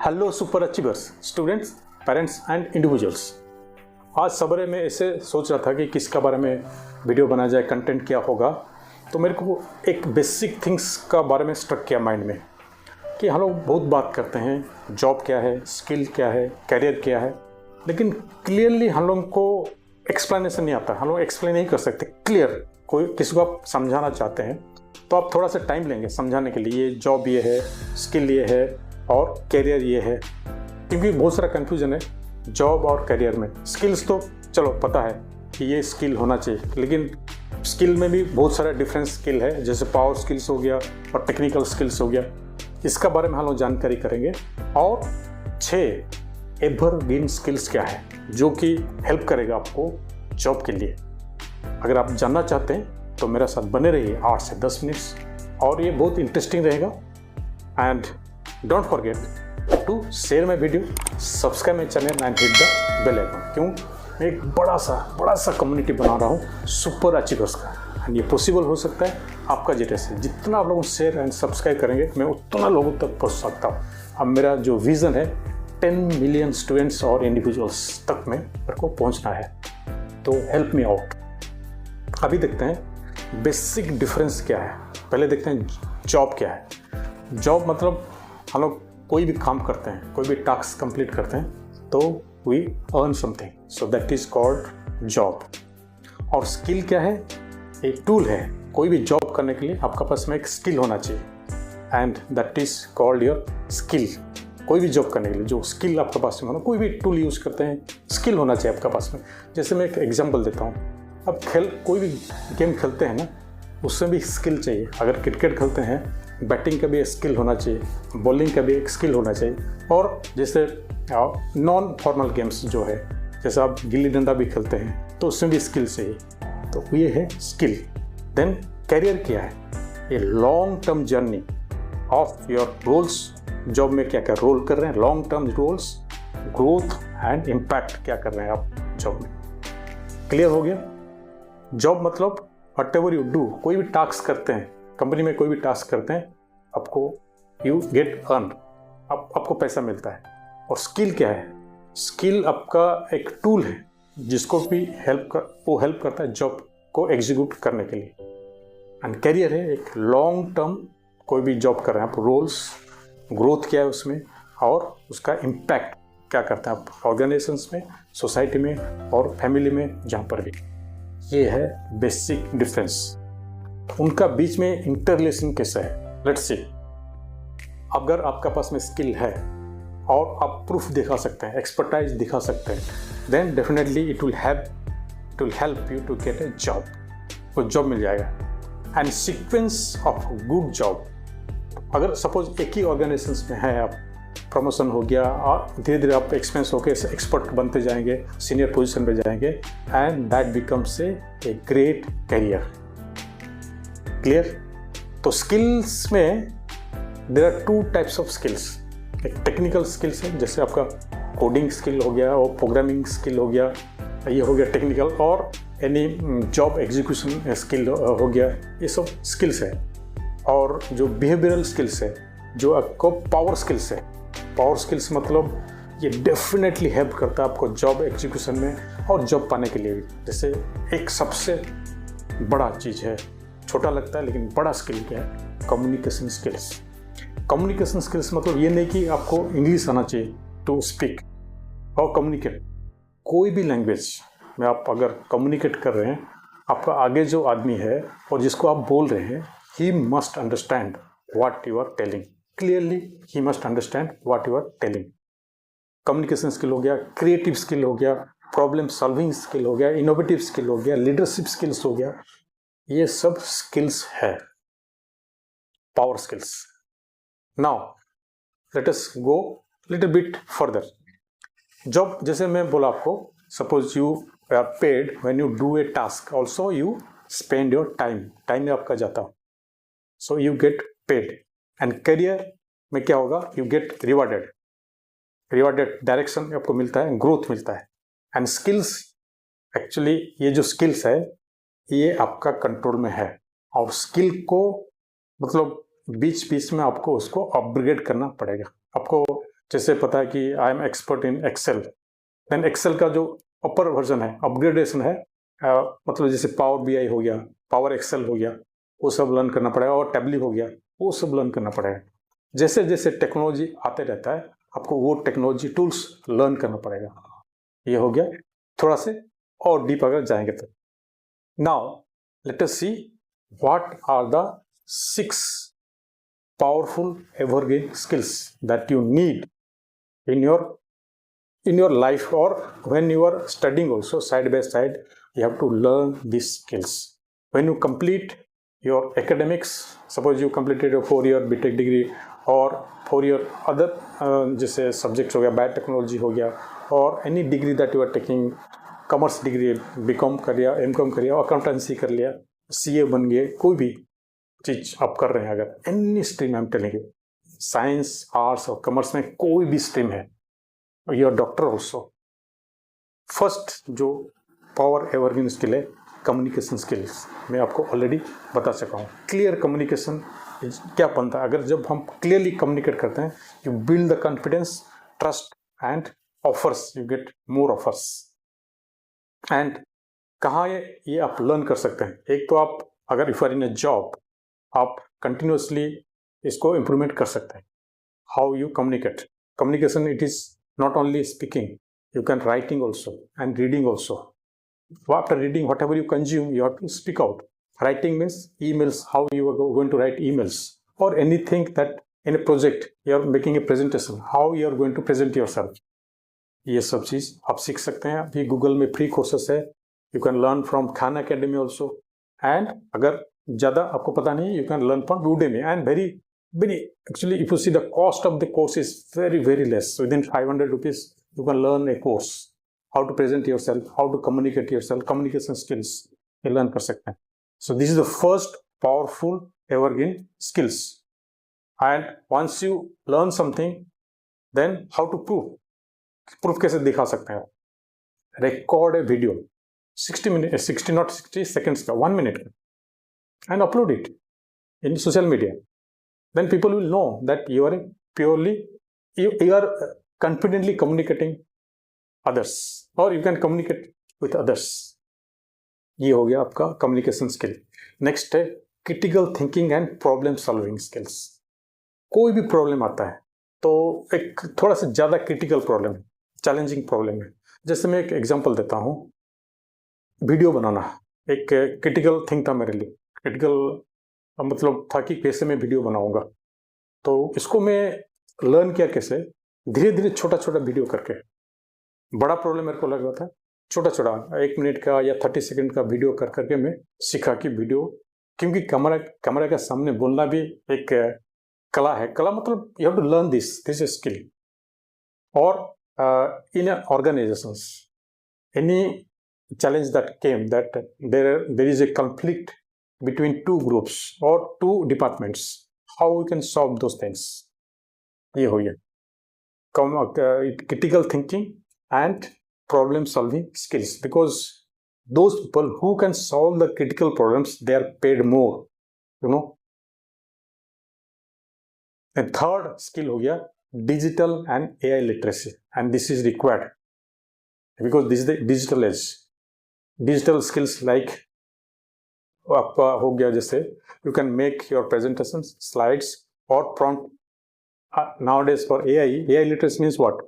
Hello super achievers, students, parents and individuals. आज सवेरे में ऐसे सोच रहा था कि किसका बारे में वीडियो बना जाए, कंटेंट क्या होगा। तो मेरे को एक बेसिक थिंग्स का बारे में स्ट्रक किया माइंड में कि हम लोग बहुत बात करते हैं, जॉब क्या है, स्किल क्या है, करियर क्या है, लेकिन क्लियरली हम लोगों को एक्सप्लेनेशन नहीं आता। हम लोग एक्सप्लेन नहीं कर सकते क्लियर। कोई किसी को आप समझाना चाहते हैं तो आप थोड़ा सा टाइम लेंगे समझाने के लिए, ये जॉब ये है, स्किल ये है और करियर ये है, क्योंकि बहुत सारा कन्फ्यूजन है जॉब और करियर में। स्किल्स तो चलो पता है कि ये स्किल होना चाहिए, लेकिन स्किल में भी बहुत सारा डिफरेंट स्किल है, जैसे पावर स्किल्स हो गया और टेक्निकल स्किल्स हो गया। इसका बारे में हम लोग जानकारी करेंगे। और 6 एवरग्रीन स्किल्स क्या है जो कि हेल्प करेगा आपको जॉब के लिए। अगर आप जानना चाहते हैं तो मेरे साथ बने रहिए 8 से 10 मिनट्स, और ये बहुत इंटरेस्टिंग रहेगा। And don't forget to share my video, subscribe my channel and hit the bell icon. क्यों? मैं एक बड़ा सा कम्युनिटी बना रहा हूँ सुपर अचीवर्स का, एंड ये पॉसिबल हो सकता है आपका जरिए से। जितना आप लोगों शेयर एंड सब्सक्राइब करेंगे मैं उतना लोगों तक पहुँच सकता हूँ। अब मेरा जो विज़न है 10 मिलियन स्टूडेंट्स और इंडिविजुअल्स तक में मेरे को पहुँचना है, तो हेल्प मी आउट। अभी देखते हैं बेसिक डिफरेंस क्या है। पहले देखते हैं जॉब क्या है। जॉब मतलब हम लोग कोई भी काम करते हैं, कोई भी टास्क कंप्लीट करते हैं तो we earn something, so that is called job. और स्किल क्या है? एक टूल है। कोई भी जॉब करने के लिए आपका पास में एक स्किल होना चाहिए, and that is called your skill. कोई भी जॉब करने के लिए जो स्किल आपके पास में होना, कोई भी टूल यूज़ करते हैं, स्किल होना चाहिए आपके पास में। जैसे मैं एक एग्जांपल देता हूँ। अब कोई भी गेम खेलते हैं ना, उसमें भी स्किल चाहिए। अगर क्रिकेट खेलते हैं, बैटिंग का भी एक स्किल होना चाहिए, बॉलिंग का भी एक स्किल होना चाहिए। और जैसे नॉन फॉर्मल गेम्स जो है, जैसे आप गिल्ली डंडा भी खेलते हैं तो उसमें भी स्किल चाहिए। तो ये है स्किल। देन करियर क्या है? ये long term journey of your roles. Job में क्या क्या रोल कर रहे हैं, long term roles, growth and impact क्या कर रहे हैं आप जॉब में। क्लियर हो गया? जॉब मतलब वट एवर यू डू, कोई भी टास्क करते हैं, कंपनी में कोई भी टास्क करते हैं, आपको यू गेट अर्न, आपको पैसा मिलता है। और स्किल क्या है? स्किल आपका एक टूल है जिसको भी हेल्प करता है जॉब को एग्जीक्यूट करने के लिए। एंड करियर है एक लॉन्ग टर्म, कोई भी जॉब कर रहे हैं आप, रोल्स, ग्रोथ क्या है उसमें, और उसका इम्पैक्ट क्या करता है आप ऑर्गेनाइजेशंस में, सोसाइटी में और फैमिली में, जहाँ पर भी। ये है बेसिक डिफरेंस। उनका बीच में इंटर रिलेशन कैसा है, लेट्स सी। अगर आपका पास में स्किल है और आप प्रूफ दिखा सकते हैं, एक्सपर्टाइज दिखा सकते हैं, then definitely it will help you to get a job. वो जॉब मिल जाएगा। And sequence of good job, अगर सपोज एक ही ऑर्गेनाइजेशन में है आप, प्रमोशन हो गया और धीरे धीरे आप एक्सपेंस होकर एक्सपर्ट बनते जाएंगे, सीनियर पोजीशन पे जाएंगे, and that becomes a great career. Clear? तो स्किल्स में there are 2 types of skills. एक टेक्निकल स्किल्स है, जैसे आपका कोडिंग स्किल हो गया और प्रोग्रामिंग स्किल हो गया, ये हो गया टेक्निकल। और एनी जॉब एग्जीक्यूशन स्किल हो गया, ये सब स्किल्स है। और जो बिहेवियरल स्किल्स है, जो आपको पावर स्किल्स है। पावर स्किल्स मतलब ये डेफिनेटली हेल्प करता है आपको जॉब एग्जीक्यूशन में और जॉब पाने के लिए भी। जैसे एक सबसे बड़ा चीज़ है, छोटा लगता है लेकिन बड़ा स्किल क्या है? Communication skills. कम्युनिकेशन स्किल्स मतलब ये नहीं कि आपको इंग्लिश आना चाहिए टू स्पीक और कम्युनिकेट। कोई भी लैंग्वेज में आप अगर कम्युनिकेट कर रहे हैं, आपका आगे जो आदमी है और जिसको आप बोल रहे हैं, he must understand what you are telling. Clearly he must understand what you are telling. Communication skill हो गया, क्रिएटिव स्किल हो गया, प्रॉब्लम सॉल्विंग स्किल हो गया, इनोवेटिव स्किल हो गया, लीडरशिप स्किल्स हो गया। ये सब स्किल्स है, power skills. Now let us go little bit further. Job, जैसे मैं बोला आपको, suppose you are paid when you do a task, also you spend your time में आपका जाता, so you get paid. And career में क्या होगा? यू गेट रिवार्डेड डायरेक्शन आपको मिलता है, ग्रोथ मिलता है। एंड स्किल्स, एक्चुअली ये जो स्किल्स है ये आपका कंट्रोल में है, और स्किल को मतलब बीच बीच में आपको उसको अपग्रेड करना पड़ेगा। आपको जैसे पता है कि I am expert in Excel, then Excel का जो अपर वर्जन है, अपग्रेडेशन है, मतलब जैसे पावर बीआई हो गया, पावर एक्सेल हो गया, वो सब लर्न करना पड़ेगा, और टैबली हो गया, वो सब लर्न करना पड़ेगा। जैसे जैसे टेक्नोलॉजी आते रहता है आपको वो टेक्नोलॉजी टूल्स लर्न करना पड़ेगा। ये हो गया थोड़ा से और डीप अगर जाएंगे तो। Now let us see what are the 6 powerful evergreen skills that you need in your life, or when you are studying also side by side. You have to learn these skills. When you complete your academics, suppose you completed a 4-year BTech degree or 4-year other जैसे subjects हो गया, biotechnology हो गया, और any degree that you are taking, commerce degree, BCom कर लिया, MCom कर लिया, accountancy कर लिया, CA बन गए, कोई भी चीज आप कर रहे हैं, अगर एनी स्ट्रीम हम टेलिंग, साइंस आर्ट्स और कॉमर्स में कोई भी स्ट्रीम है, योर डॉक्टर ऑल्सो, फर्स्ट जो पावर एवरग्रीन स्किल है कम्युनिकेशन स्किल्स। मैं आपको ऑलरेडी बता चुका हूँ। क्लियर कम्युनिकेशन क्या बनता है, अगर जब हम क्लियरली कम्युनिकेट करते हैं, you build the confidence, trust and offers, you get more offers. And कहाँ ये आप लर्न कर सकते हैं? एक तो आप अगर if are in a job, आप कंटिन्यूसली इसको इम्प्रूवमेंट कर सकते हैं। How you communicate, communication it is not only speaking, you can writing also and reading also. After reading, whatever you consume, you have to speak out. Writing means emails, how you are going to write emails, or anything that in a project you are making a presentation, how you are going to present yourself. ये सब चीज आप सीख सकते हैं। अभी Google में free courses है, you can learn from Khan academy also. And अगर ज़्यादा आपको पता नहीं, you can learn from Udemy, and very actually if you see the cost of the course is very less. Within 500 rupees you can learn a course, how to present yourself, how to communicate yourself, communication skills you learn कर सकते हैं. So this is the first powerful evergreen skills. And once you learn something, then how to proof कैसे दिखा सकते हैं? Record a video 60 seconds का, 1 minute का, and upload it in social media. Then people will know that you are you are confidently communicating others, or you can communicate with others. ये हो गया आपका कम्युनिकेशन स्किल। नेक्स्ट है critical thinking and problem solving skills. कोई भी problem आता है तो एक थोड़ा सा ज़्यादा क्रिटिकल प्रॉब्लम है, चैलेंजिंग प्रॉब्लम है। जैसे मैं एक एग्जांपल देता हूँ, वीडियो बनाना एक क्रिटिकल थिंग था मेरे लिए। क्रिटिकल मतलब था कि कैसे मैं वीडियो बनाऊंगा, तो इसको मैं लर्न किया कैसे, धीरे धीरे छोटा छोटा वीडियो करके। बड़ा प्रॉब्लम मेरे को लग रहा था, छोटा छोटा 1 मिनट का या 30 सेकंड का वीडियो कर करके मैं सीखा कि वीडियो, क्योंकि कैमरा के सामने बोलना भी एक कला है। कला मतलब you have to learn this skill. और in organisations any challenge that came, that there is a conflict between 2 groups or 2 departments, how we can solve those things. ये हो गया critical thinking and problem solving skills, because those people who can solve the critical problems, they are paid more, you know. And third skill हो गया digital and AI literacy, and this is required because this is the digital age. Digital skills like आपका हो गया, जैसे you can make your presentation slides और prompt nowadays for AI literacy means what,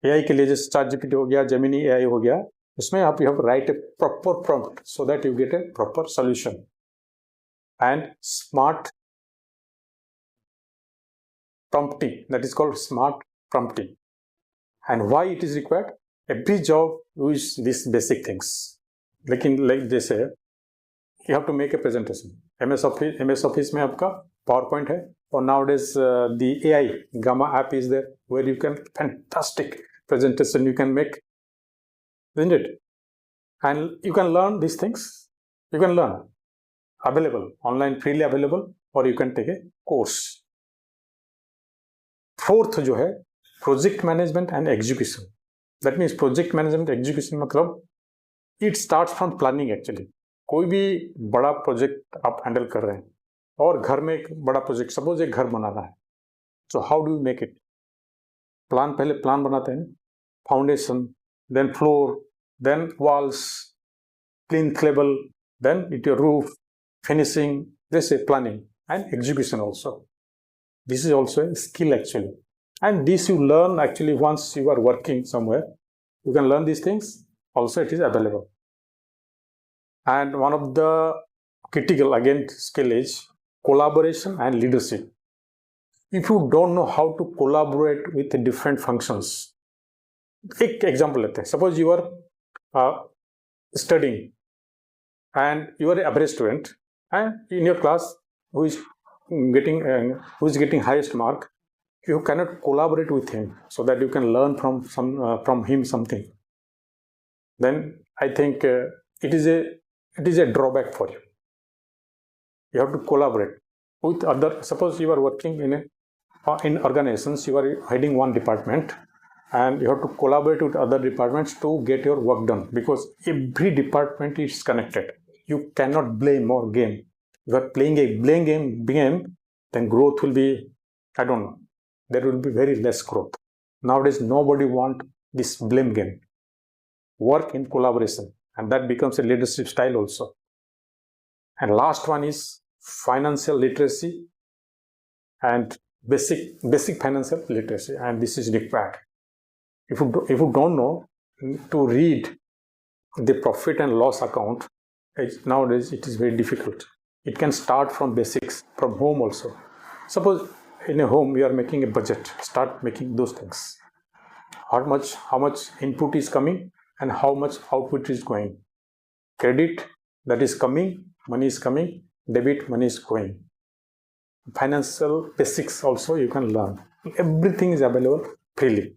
AI के लिए जैसे ChatGPT हो गया, जेमिनी एआई हो गया, उसमें आप you have right A proper prompt so that you get A proper solution. And smart prompting, that is called smart prompting. And why it is required? Every job use these basic things. लेकिन like जैसे you have to make a presentation, MS office में आपका power point है, और now days the AI Gamma app is there where you can fantastic presentation you can make, isn't it? And you can learn these things, you can learn available online, freely available, or you can take a course. Fourth जो है project management and execution. That means project management execution मतलब it starts from planning. Actually कोई भी बड़ा project आप handle कर रहे हैं, और घर में एक बड़ा प्रोजेक्ट, सपोज एक घर बनाना है, so how do you make it? पहले प्लान बनाते हैं, foundation, then floor, then walls, cleanable, then it your roof, finishing, this is planning and execution also. This is also a skill actually. And this you learn actually once you are working somewhere. You can learn these things. Also it is available. And one of the critical again skill is collaboration and leadership. If you don't know how to collaborate with the different functions, take example लेते हैं. Suppose you are studying and you are an average student, and in your class who is getting highest mark, you cannot collaborate with him so that you can learn from him something. Then I think it is a drawback for you. You have to collaborate with other. Suppose you are working in organizations, you are heading one department, and you have to collaborate with other departments to get your work done, because every department is connected. You cannot blame or game. If you are playing a blame game, then growth will be, I don't know, there will be very less growth. Nowadays, nobody want this blame game. Work in collaboration, and that becomes a leadership style also. And last one is financial literacy and basic financial literacy, and this is required. If you don't know to read the profit and loss account, nowadays it is very difficult. It can start from basics, from home also. Suppose in a home you are making a budget, start making those things. How much input is coming and how much output is going. Credit, that is coming, money is coming, debit, money is going. Financial basics also you can learn. Everything is available freely.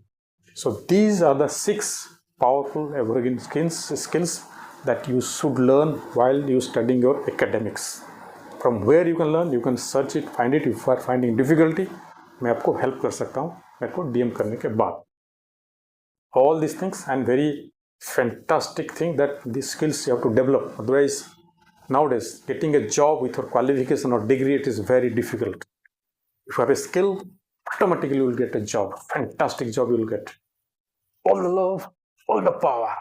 So these are the 6 powerful evergreen skills that you should learn while you studying your academics. From where you can learn, you can search it, find it. If you are finding difficulty, मैं आपको help कर सकता हूँ, मेरे को DM करने के बाद. All these things and very fantastic thing that these skills you have to develop. Otherwise, nowadays getting a job with your qualification or degree, it is very difficult. If you have a skill, automatically you will get a job. Fantastic job you will get. All the love, all the power.